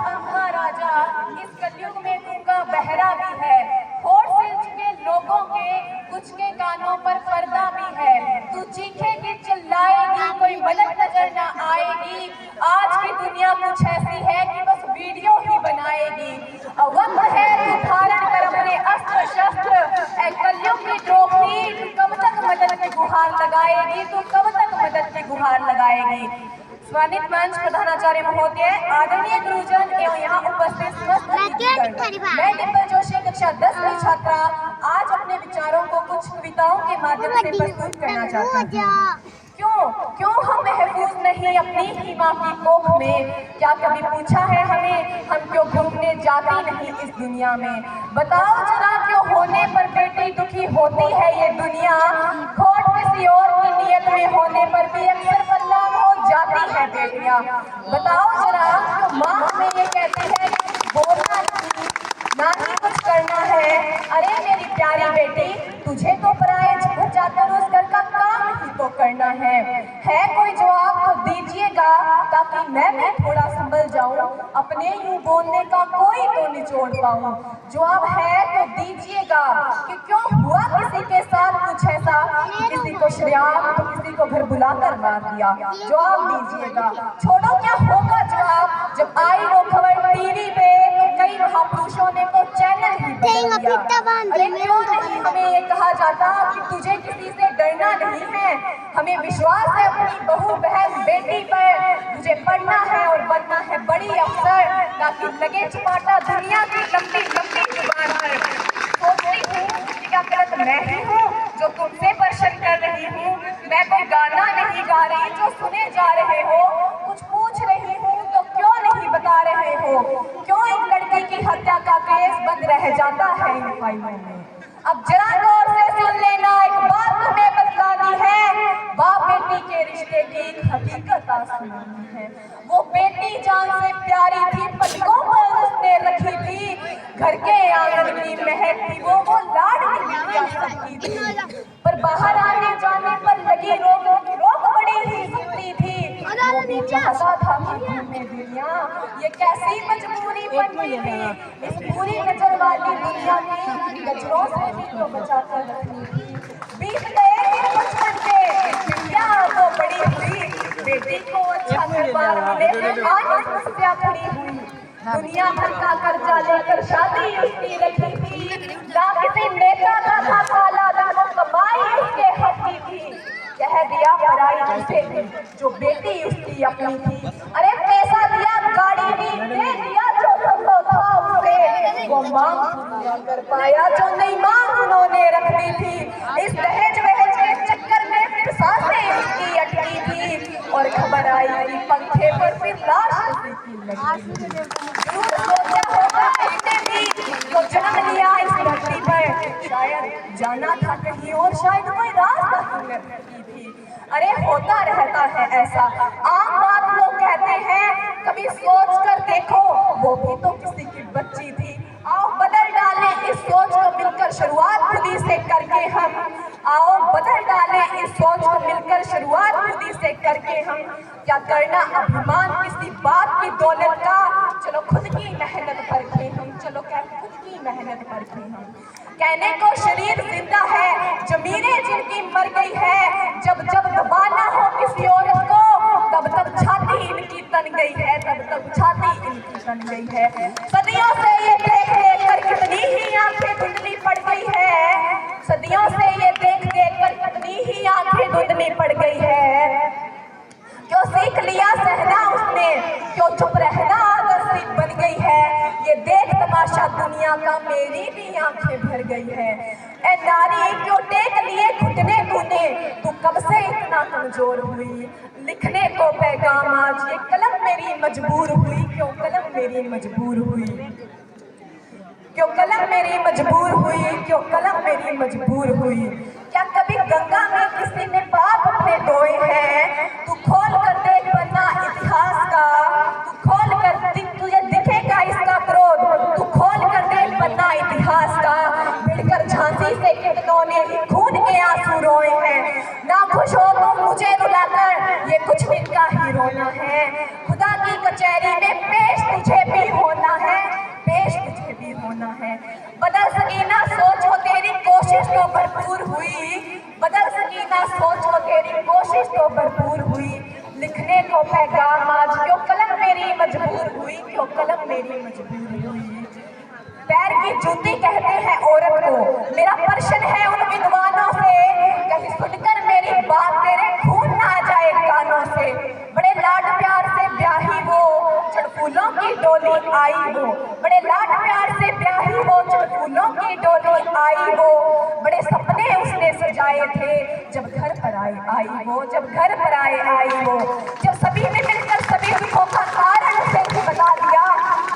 अंधा राजा, इस कलयुग में गूंगा बहरा भी है। होठ से झुके लोगों के, कुछ के कानों पर पर्दा भी है। तू चीखेगी चिल्लाएगी, कोई मदद नजर न आएगी। आज की दुनिया कुछ ऐसी है कि बस वीडियो ही बनाएगी। वक्त है तू धारण कर अपने अस्त्र शस्त्र, ऐ कलयुग की द्रौपदी, तू कब तक मदद की गुहार लगाएगी, तू कब तक मदद की गुहार लगाएगी। सम्मानित मंच प्रधानाचार्य महोदय, आदरणीय गुरुजन एवं यहाँ उपस्थित समस्त अतिथिगण, मैं डिम्पल जोशी कक्षा 10 की छात्रा आज अपने विचारों को कुछ कविताओं के माध्यम से प्रस्तुत करना चाहती हूँ। क्यों हम महफूज नहीं अपनी ही माँ की कोख में? क्या कभी पूछा है हमें, हम क्यों घूमने जाती नहीं इस दुनिया में? बताओ जरा, क्यों होने पर बेटी दुखी होती है ये दुनिया? खोट किसी और की नियत में होने पर भी अक्सर बदनाम हो जाती है बेटियां। बताओ जरा, क्यों माँ हमें ये कहती है बोलना नहीं, ना ही कुछ करना है? अरे मेरी प्यारी बेटी, तुझे तो पराए घर जाकर उस घर का काम ही तो करना है। कोई जवाब तो दीजिएगा, ताकि मैं भी थोड़ा संभल जाऊं, अपने यूं बोलने का कोई तो निचोड़ पाऊं। जवाब है तो दीजिएगा कि क्यों हुआ किसी के साथ कुछ ऐसा, किसी को शराब तो किसी को घर बुलाकर मार दिया। जवाब दीजिएगा। छोड़ो, क्या होगा जवाब जब आई वो खबर टीवी पे, तो कई महापुरुषों ने तो चैनल ही बदल दिया। अरे क्यों नहीं हमें ये कहा जाता कि तुझे किसी से डरना नहीं है? हमें विश्वास है अपनी बहू बहन बेटी पर, तुझे पढ़ना है और बनना है बड़ी अफसर, ताकि लगे चिपाटा दुनिया की लंबी लंबी जुबान पर। सोचती हूँ कि क्या गलत मैं ही हूँ जो तुमसे प्रश्न कर रही हूँ? मैं कोई गाना नहीं गा रही जो सुने जा रहे हो, कुछ पूछ रही हूँ तो क्यों नहीं बता रहे हो? क्यों एक लड़की की हत्या का केस बंद रह जाता है इन फाइलों में? अब जरा गौर से सुन लेना, एक बात तुम्हें बतलानी है, बाप बेटी के रिश्ते की एक हकीकत सुनानी है। वो बेटी जान से प्यारी थी, पलकों पर उसने रखी थी, घर के आंगन की महक थी वो लाडली बिटिया सबकी थी। पर बाहर आने जाने पर लगी रोक बड़ी ही सकती थी। वो भी चाहता था कि घूमे दुनिया, ये कैसी मजबूरी बन गई थी। इस बुरी नजर वाली दुनिया की नजरों से भी तो बचा कर रखनी थी। बीत गए दिन बचपन के, बिटिया तो बड़ी हुई, बेटी को अच्छा परिवार मिले, आज समस्या खड़ी हुई। दुनिया भर का कर्जा लेकर शादी उसकी रखी थी, ना किसी नेता का था काला दाना, कमाई उसके हक की थी। कह दिया पराई उसे थी जो बेटी उसकी अपनी थी। अरे पैसा दिया, गाड़ी भी दे दिया, जो संभव था उसे वो मांग पूरा कर पाया जो नहीं मांग उन्होंने रखनी थी। इस दहेज वहेज के चक्कर में फिर सांसें उसकी अटकी थी, और खबर आई कि पंखे पर फिर लाश उसी की लगी। सोचा होगा इसने भी तो जन्म लिया इस धरती पर, शायद जाना था कहीं और, शायद कोई रास्ता ही न थी। अरे होता रहता है ऐसा, आम बात लोग कहते हैं, कभी सोच कर देखो वो भी तो किसी की बच्ची थी। आओ बदल डालें इस सोच को मिलकर शुरुआत खुदी से करके हम, आओ बदल डालें इस सोच को मिलकर शुरुआत खुदी से करके हम। क्या करना अभिमान किसी बात की दौलत का, चलो खुद की मेहनत परखें हम, चलो खुद की मेहनत परखें हम। कहने को शरीर जिंदा है, जमीरें जिनकी मर गई है, जब जब दबाना हो किसी औरत को, तब तब छाती इनकी तन गई है, तब तब छाती इनकी तन गई है। सदियों से ये देख देख कर कितनी ही आंखें धुंधली पड़ गई है, सदियों से ये देख देख कर कितनी ही आंखें धुंधली पड़ गई है। क्यों सीख लिया सहना उसने, क्यों चुप रहना आदत सी बन गई है। ये देख तमाशा दुनिया का मेरी भी आंखें भर गई है। ए नारी क्यों टेक लिए घुटने तूने, तू कब से इतना कमजोर हुई? लिखने को पैगाम आज ये कलम मेरी मजबूर हुई, क्यों कलम मेरी मजबूर हुई, क्यों कलम मेरी मजबूर हुई, क्यों कलम मेरी मजबूर हुई। क्या कभी गंगा में किसी ने पाप अपने धोए हैं? तू खोल कर देख पन्ना इतिहास का, तू खोल कर तुझे दिखेगा इसका क्रोध, तू खोल कर देख पन्ना इतिहास का। भिड़कर झांसी से कितनों ने खून के आंसू रोए हैं। ना खुश हो तो मुझे रुलाकर, ये कुछ दिन का ही रोना है। खुदा की कचहरी कचहरी में पेश तुझे भी होना है, पेश तुझे भी होना है। बदल सकी ना सोच हो तेरी कोशिश तो भरपूर हुई, बदल सकी ना सोच हो तेरी कोशिश तो भरपूर हुई। लिखने को पैगाम आज क्यों कलम मेरी मजबूर हुई, क्यों कलम मेरी मजबूर हुई। पैर की जूती कहते हैं औरत को, मेरा प्रश्न है उन विद्वानों से, कहीं सुनकर मेरी बात तेरे खून ना आ जाए कानों से। बड़े लाड प्यार से ब्याही वो चढ़ फूलों की डोली आई वो, बड़े लाड प्यार से ब्याही वो चढ़ फूलों की डोली आई वो। बड़े सपने उसने सजाए थे जब घर पर आई वो, जब घर पर आई वो। जब सभी ने मिलकर सभी दुखों का कारण उसे बता दिया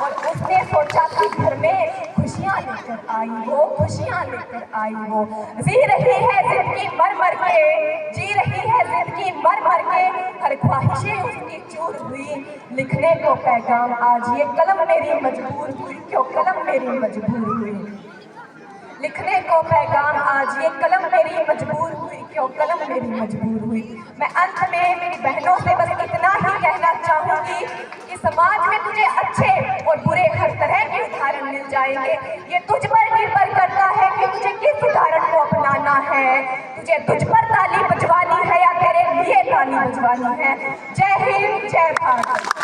और उसने सोचा कि घर में खुशियां लेकर आई वो, खुशियां लेकर आई वो। जी रही है जिंदगी मर मर के, जी रही है जिंदगी मर मर के, हर ख्वाहिशें उसकी चूर हुई। लिखने को पैगाम आज ये कलम मेरी मजबूर हुई, क्यों कलम मेरी मजबूर हुई। लिखने को पैगाम आज ये कलम मेरी मजबूर हुई, क्यों कलम मेरी मजबूर हुई। मैं अंत में मेरी बहनों से बस इतना ही कहना चाहूंगी कि समाज में तुझे अच्छे और बुरे हर तरह के उदाहरण मिल जाएंगे। ये तुझ पर निर्भर करता है कि तुझे किस उदाहरण को अपनाना है। तुझे तुझ पर ताली बजवानी है या तेरे लिए ताली बजवानी है। जय हिंद, जय भारत।